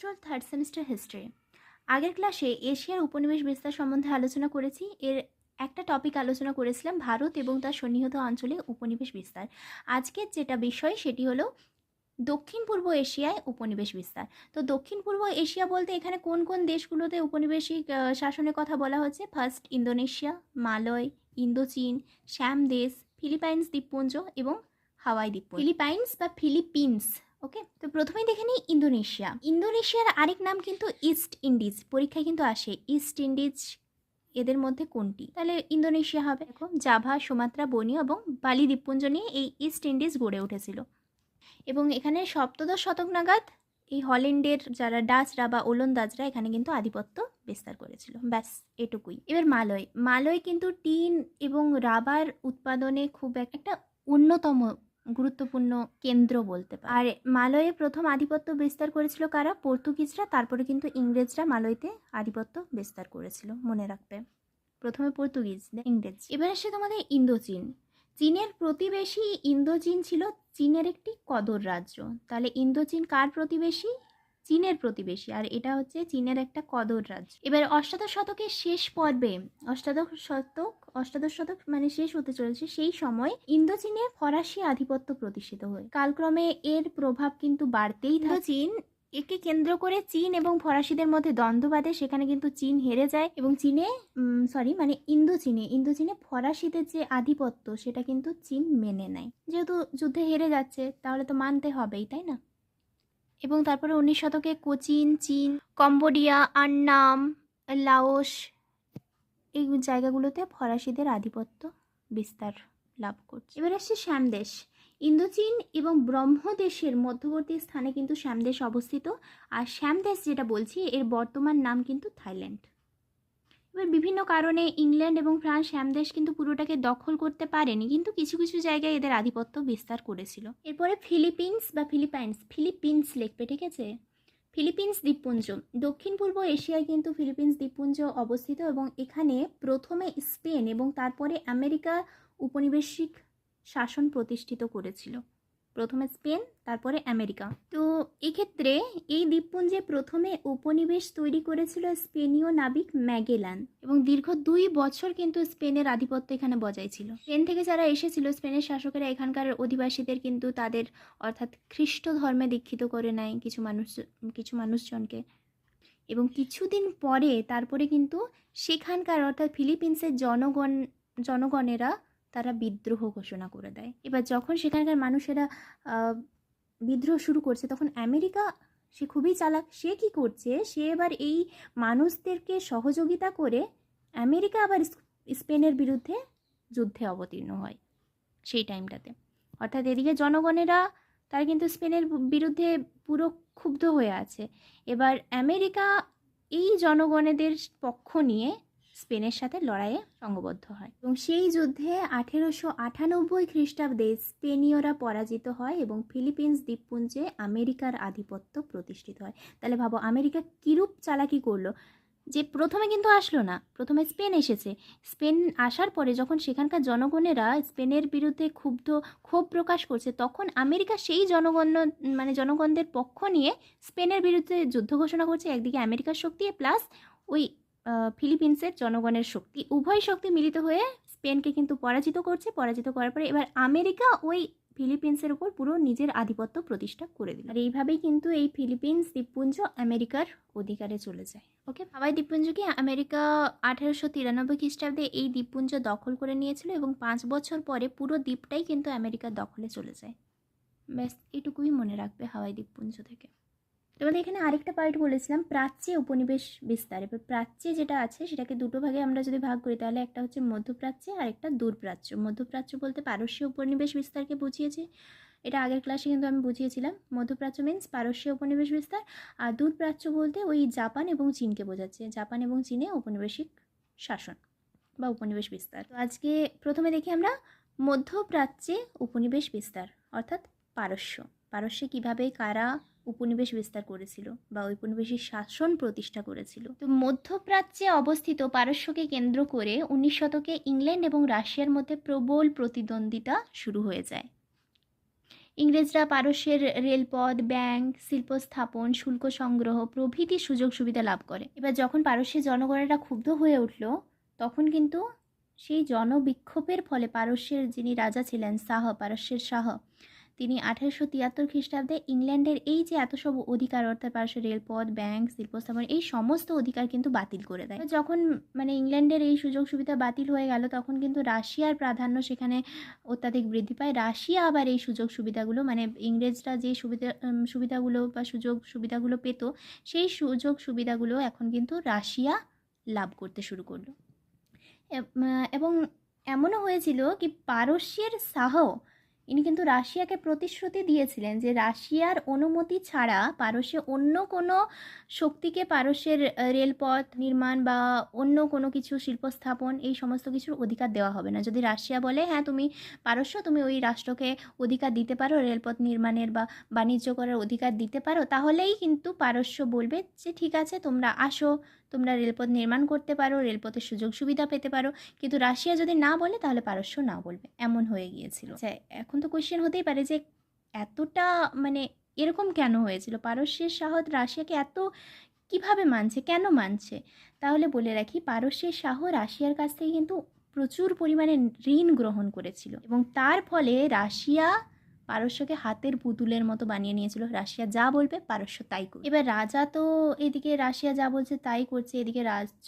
Twelve third semester history. আগের ক্লাসে এশিয়ার উপনিবেশ বিস্তার সম্বন্ধে আলোচনা করেছি। এর একটা টপিক আলোচনা করেছিলাম ভারত এবং তার সন্নিহিত অঞ্চলে উপনিবেশ বিস্তার। আজকের যেটা বিষয় সেটি হলো দক্ষিণ পূর্ব এশিয়ায় উপনিবেশ বিস্তার। তো দক্ষিণ পূর্ব এশিয়া বলতে এখানে কোন কোন দেশগুলোতে উপনিবেশিক শাসনের কথা বলা হচ্ছে? ফার্স্ট ইন্দোনেশিয়া, মালয়, ইন্দোচীন, শ্যাম দেশ, ফিলিপাইন্স দ্বীপপুঞ্জ এবং হাওয়াই দ্বীপপুঞ্জ। ফিলিপাইন্স বা ফিলিপিন্স। ওকে, তো প্রথমেই দেখে নিই ইন্দোনেশিয়া। ইন্দোনেশিয়ার আরেক নাম কিন্তু ইস্ট ইন্ডিজ, পরীক্ষায় কিন্তু আসে ইস্ট ইন্ডিজ এদের মধ্যে কোনটি? তাহলে ইন্দোনেশিয়া হবে। দেখো, জাভা, সুমাত্রা, বর্নিও এবং বালি দ্বীপপুঞ্জ নিয়ে এই ইস্ট ইন্ডিজ গড়ে উঠেছিল এবং এখানে সপ্তদশ শতক নাগাদ এই হল্যান্ডের যারা ডাচরা বা ওলন্দাজরা এখানে কিন্তু আধিপত্য বিস্তার করেছিল। ব্যাস এটুকুই। এবার মালয়। মালয় কিন্তু টিন এবং রাবার উৎপাদনে খুব একটা অন্যতম গুরুত্বপূর্ণ কেন্দ্র বলতে পারে। আর মালয়ে প্রথম আধিপত্য বিস্তার করেছিল কারা? পর্তুগিজরা। তারপরে কিন্তু ইংরেজরা মালয়তে আধিপত্য বিস্তার করেছিল, মনে রাখবে। প্রথমে পর্তুগিজ, ইংরেজ। এবার আসে তোমাদের ইন্দোচীন। চীনের প্রতিবেশী ইন্দোচীন ছিল চীনের একটি কদর রাজ্য। তাহলে ইন্দোচীন কার প্রতিবেশী? চীনের প্রতিবেশী, আর এটা হচ্ছে চীনের একটা কদর রাজ্য। এবার অষ্টাদশ শতকের শেষ পর্বে, অষ্টাদশ শতক মানে শেষ হতে চলেছে, সেই সময় ইন্দোচীনে ফরাসি আধিপত্য প্রতিষ্ঠিত হয়। কালক্রমে এর প্রভাব কিন্তু বাড়তেই থাকে। চীন একে কেন্দ্র করে চীন এবং ফরাসিদের মধ্যে দ্বন্দ্ব বাঁধে। সেখানে কিন্তু চীন হেরে যায় এবং ইন্দোচীনে ফরাসিদের যে আধিপত্য সেটা কিন্তু চীন মেনে নেয়। যেহেতু যুদ্ধে হেরে যাচ্ছে তাহলে তো মানতে হবেই, তাই না? এবং তারপরে 19 শতকে কোচিন, চীন, কম্বোডিয়া, আন্নাম, লাওস এই জায়গাগুলোতে ফরাসিদের আধিপত্য বিস্তার লাভ করছে। এবার আসছে শ্যামদেশ। ইন্দোচীন এবং ব্রহ্মদেশের মধ্যবর্তী স্থানে কিন্তু শ্যামদেশ অবস্থিত। আর শ্যামদেশ যেটা বলছি এর বর্তমান নাম কিন্তু থাইল্যান্ড। এবার বিভিন্ন কারণে ইংল্যান্ড এবং ফ্রান্স শ্যামদেশ কিন্তু পুরোটাকে দখল করতে পারেনি, কিন্তু কিছু কিছু জায়গায় এদের আধিপত্য বিস্তার করেছিল। এরপরে ফিলিপিন্স বা ফিলিপিন্স লিখবে, ঠিক আছে? ফিলিপিন্স দ্বীপপুঞ্জ। দক্ষিণ পূর্ব এশিয়ায় কিন্তু ফিলিপিন্স দ্বীপপুঞ্জ অবস্থিত এবং এখানে প্রথমে স্পেন এবং তারপরে আমেরিকা উপনিবেশিক শাসন প্রতিষ্ঠিত করেছিল। প্রথমে স্পেন, তারপরে আমেরিকা। তো এক্ষেত্রে এই দ্বীপপুঞ্জে প্রথমে উপনিবেশ তৈরি করেছিল স্পেনীয় নাবিক ম্যাগেলান এবং দীর্ঘ 2 বছর কিন্তু স্পেনের আধিপত্য এখানে বজায় ছিল। স্পেন থেকে যারা এসেছিল স্পেনের শাসকেরা এখানকার অধিবাসীদের কিন্তু তাদের অর্থাৎ খ্রিস্ট ধর্মে দীক্ষিত করে নেয় কিছু মানুষজনকে এবং কিছুদিন পরে তারপরে কিন্তু সেখানকার অর্থাৎ ফিলিপিন্সের জনগণেরা তারা বিদ্রোহ ঘোষণা করে দেয়। এবার যখন সেখানকার মানুষেরা বিদ্রোহ শুরু করছে তখন আমেরিকা, সে খুবই চালাক, সে কি করছে, সে এবার এই মানুষদেরকে সহযোগিতা করে আমেরিকা আবার স্পেনের বিরুদ্ধে যুদ্ধে অবতীর্ণ হয় সেই টাইমটাতে। অর্থাৎ এদিকে জনগণেরা তারা কিন্তু স্পেনের বিরুদ্ধে পুরো ক্ষুব্ধ হয়ে আছে। এবার আমেরিকা এই জনগণেদের পক্ষ নিয়ে স্পেনের সাথে লড়াইয়ে সংঘবদ্ধ হয় এবং সেই যুদ্ধে 1898 খ্রিস্টাব্দে স্পেনীয়রা পরাজিত হয় এবং ফিলিপিন্স দ্বীপপুঞ্জে আমেরিকার আধিপত্য প্রতিষ্ঠিত হয়। তাহলে ভাবো আমেরিকা কিরূপ চালাকি করলো, যে প্রথমে কিন্তু আসলো না, প্রথমে স্পেন এসেছে। স্পেন আসার পরে যখন সেখানকার জনগণেরা স্পেনের বিরুদ্ধে ক্ষোভ প্রকাশ করছে তখন আমেরিকা সেই জনগণদের পক্ষ নিয়ে স্পেনের বিরুদ্ধে যুদ্ধ ঘোষণা করছে। একদিকে আমেরিকার শক্তি প্লাস ওই ফিলিপিন্সের জনগণের শক্তি, উভয় শক্তি মিলিত হয়ে স্পেনকে কিন্তু পরাজিত করছে। পরাজিত করার পরে এবার আমেরিকা ওই ফিলিপিন্সের উপর পুরো নিজের আধিপত্য প্রতিষ্ঠা করে দিল। আর এইভাবেই কিন্তু এই ফিলিপিন্স দ্বীপপুঞ্জ আমেরিকার অধিকারে চলে যায়। ওকে, হাওয়াই দ্বীপপুঞ্জকে আমেরিকা 1893 খ্রিস্টাব্দে এই দ্বীপপুঞ্জ দখল করে নিয়েছিল এবং 5 বছর পরে পুরো দ্বীপটাই কিন্তু আমেরিকার দখলে চলে যায়। ব্যাস এটুকুই মনে রাখবে হাওয়াই দ্বীপপুঞ্জ থেকে। তোমাদের এখানে আরেকটা পার্ট বলেছিলাম প্রাচ্যে উপনিবেশ বিস্তার। এবার প্রাচ্যে যেটা আছে সেটাকে দুটো ভাগে আমরা যদি ভাগ করি তাহলে একটা হচ্ছে মধ্যপ্রাচ্যে আর একটা দূরপ্রাচ্য। মধ্যপ্রাচ্য বলতে পারস্য উপনিবেশ বিস্তারকে বুঝিয়েছে, এটা আগের ক্লাসে কিন্তু আমি বুঝিয়েছিলাম। মধ্যপ্রাচ্য মিন্স পারস্য উপনিবেশ বিস্তার, আর দূরপ্রাচ্য বলতে ওই জাপান এবং চীনকে বোঝাচ্ছে, জাপান এবং চীনে উপনিবেশিক শাসন বা উপনিবেশ বিস্তার। তো আজকে প্রথমে দেখি আমরা মধ্যপ্রাচ্যে উপনিবেশ বিস্তার অর্থাৎ পারস্যে কিভাবে কারা উপনিবেশ বিস্তার করেছিল বা ঔপনিবেশিক শাসন প্রতিষ্ঠা করেছিল। তো মধ্যপ্রাচ্যে অবস্থিত পারস্যকে কেন্দ্র করে 19 শতকে ইংল্যান্ড এবং রাশিয়ার মধ্যে প্রবল প্রতিদ্বন্দ্বিতা শুরু হয়ে যায় ইংরেজরা পারস্যের রেলপথ, ব্যাংক, শিল্প স্থাপন, শুল্ক সংগ্রহ প্রভৃতি সুযোগ সুবিধা লাভ করে। এবার যখন পারস্যের জনগণেরা ক্ষুব্ধ হয়ে উঠল, তখন কিন্তু সেই জনবিক্ষোভের ফলে পারস্যের যিনি রাজা ছিলেন, পারস্যের শাহ, তিনি 1873 খ্রিস্টাব্দে ইংল্যান্ডের এই যে এত সব অধিকার, অর্থাৎ পারস্যের রেলপথ, ব্যাংক, শিল্প স্থাপন, এই সমস্ত অধিকার কিন্তু বাতিল করে দেয়। যখন মানে ইংল্যান্ডের এই সুযোগ সুবিধা বাতিল হয়ে গেল, তখন কিন্তু রাশিয়ার প্রাধান্য সেখানে অত্যাধিক বৃদ্ধি পায়। রাশিয়া আবার এই সুযোগ সুবিধাগুলো, মানে ইংরেজরা যে সুবিধাগুলো বা সুযোগ সুবিধাগুলো পেত, সেই সুযোগ সুবিধাগুলো এখন কিন্তু রাশিয়া লাভ করতে শুরু করলো। এবং এমনও হয়েছিল কি, পারস্যের শাহ, ইনি কিন্তু রাশিয়াকে প্রতিশ্রুতি দিয়েছিলেন যে রাশিয়ার অনুমতি ছাড়া পারস্যে অন্য কোনো শক্তিকে পারস্যের রেলপথ নির্মাণ বা অন্য কোনো কিছু শিল্প স্থাপন, এই সমস্ত কিছুর অধিকার দেওয়া হবে না। যদি রাশিয়া বলে হ্যাঁ তুমি পারস্য, তুমি ওই রাষ্ট্রকে অধিকার দিতে পারো, রেলপথ নির্মাণের বা বাণিজ্য করার অধিকার দিতে পারো, তাহলেই কিন্তু পারস্য বলবে যে ঠিক আছে তোমরা আসো, তোমরা রেলপথ নির্মাণ করতে পারো, রেলপথের সুযোগ সুবিধা পেতে পারো। কিন্তু রাশিয়া যদি না বলে তাহলে পারস্য না বলবে, এমন হয়ে গিয়েছিল। এখন তো কোয়েশ্চেন হতেই পারে যে এতটা মানে এরকম কেন হয়েছিল, পারস্যের শাহ রাশিয়াকে এত কিভাবে মানছে, কেন মানছে? তাহলে বলে রাখি, পারস্যের শাহ রাশিয়ার কাছ থেকে কিন্তু প্রচুর পরিমাণে ঋণ গ্রহণ করেছিল, এবং তার ফলে রাশিয়া পারস্যকে হাতের পুতুলের মতো বানিয়ে নিয়েছিল। রাশিয়া যা বলবে পারস্য তাই করবে। এবার রাজা তো এদিকে রাশিয়া যা বলছে তাই করছে, এদিকে রাজ্য,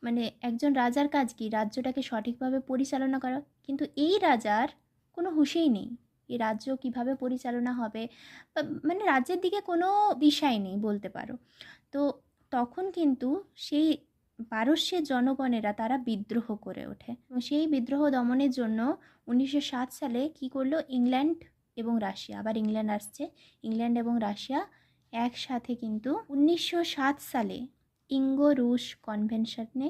মানে একজন রাজার কাজ কি, রাজ্যটাকে সঠিকভাবে পরিচালনা করা। কিন্তু এই রাজার কোনো হুঁশেই নেই এই রাজ্য কিভাবে পরিচালনা হবে, মানে রাজ্যের দিকে কোনো দিশাই নেই বলতে পারো। তো তখন কিন্তু সেই পারস্যের জনগণেরা তারা বিদ্রোহ করে ওঠে, এবং সেই বিদ্রোহ দমনের জন্য 1907 সালে কি করলো, ইংল্যান্ড এবং রাশিয়া, আবার ইংল্যান্ড আসছে, ইংল্যান্ড এবং রাশিয়া একসাথে কিন্তু 1907 সালে ইঙ্গো রুশ কনভেনশনে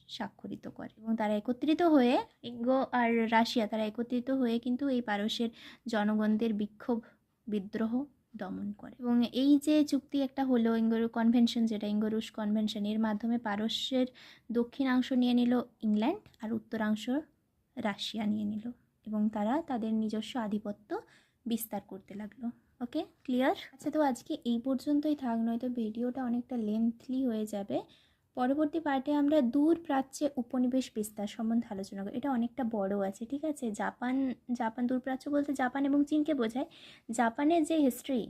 স্বাক্ষরিত করে, এবং তারা একত্রিত হয়ে, ইঙ্গো আর রাশিয়া তারা একত্রিত হয়ে কিন্তু এই পারস্যের জনগণদের বিক্ষোভ বিদ্রোহ দমন করে। এবং এই যে চুক্তি একটা হলো ইঙ্গো কনভেনশন, যেটা ইঙ্গো রুশ কনভেনশন, এর মাধ্যমে পারস্যের দক্ষিণাংশ নিয়ে নিল ইংল্যান্ড আর উত্তরাংশ রাশিয়া নিয়ে নিল, এবং তারা তাদের নিজস্ব আধিপত্য বিস্তার করতে লাগলো। ওকে, ক্লিয়ার? আচ্ছা, তো আজকে এই পর্যন্তই থাক, নয়তো ভিডিওটা অনেকটা লেন্থলি হয়ে যাবে। পরবর্তী পার্টে আমরা দূর প্রাচ্যে উপনিবেশ বিস্তার সম্বন্ধে আলোচনা করি। এটা অনেকটা বড় আছে, ঠিক আছে? জাপান দূরপ্রাচ্য বলতে জাপান এবং চীনকে বোঝায়। জাপানের যে হিস্ট্রি,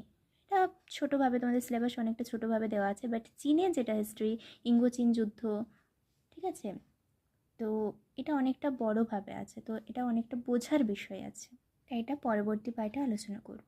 এটা ছোটোভাবে তোমাদের সিলেবাস অনেকটা ছোটোভাবে দেওয়া আছে, বাট চীনের যেটা হিস্ট্রি, ইঙ্গো চীন যুদ্ধ, ঠিক আছে, তো এটা অনেকটা বড়োভাবে আছে, তো এটা অনেকটা বোঝার বিষয় আছে, তাই এটা পরবর্তী পার্টে আলোচনা করব।